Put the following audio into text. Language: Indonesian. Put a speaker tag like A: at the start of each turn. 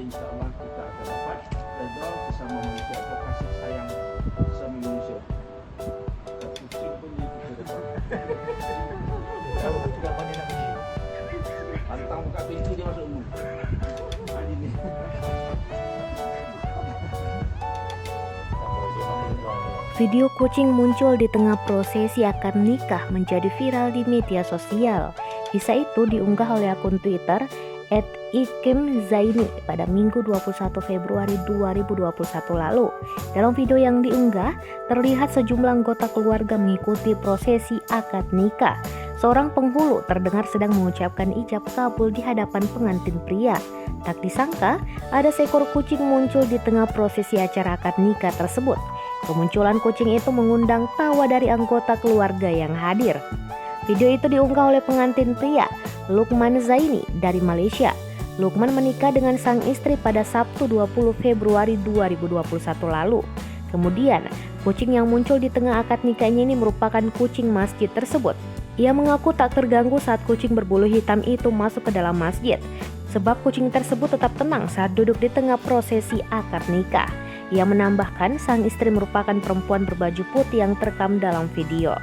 A: insya Allah kita akan dapat redha sesama manusia atau kasih sayang sesama manusia. Dan kucing pun kita dapat. Kalau juga pandai nak kucing. Pantang buka pintu dia masuk rumah. Ini.
B: Video kucing muncul di tengah prosesi akad nikah menjadi viral di media sosial. Kisah itu diunggah oleh akun Twitter @ikimzaini pada Minggu 21 Februari 2021 lalu. Dalam video yang diunggah, terlihat sejumlah anggota keluarga mengikuti prosesi akad nikah. Seorang penghulu terdengar sedang mengucapkan ijab kabul di hadapan pengantin pria. Tak disangka, ada seekor kucing muncul di tengah prosesi acara akad nikah tersebut. Kemunculan kucing itu mengundang tawa dari anggota keluarga yang hadir. Video itu diunggah oleh pengantin pria, Lukman Zaini dari Malaysia. Lukman menikah dengan sang istri pada Sabtu 20 Februari 2021 lalu. Kemudian, kucing yang muncul di tengah akad nikahnya ini merupakan kucing masjid tersebut. Ia mengaku tak terganggu saat kucing berbulu hitam itu masuk ke dalam masjid, sebab kucing tersebut tetap tenang saat duduk di tengah prosesi akad nikah. Ia menambahkan sang istri merupakan perempuan berbaju putih yang terekam dalam video.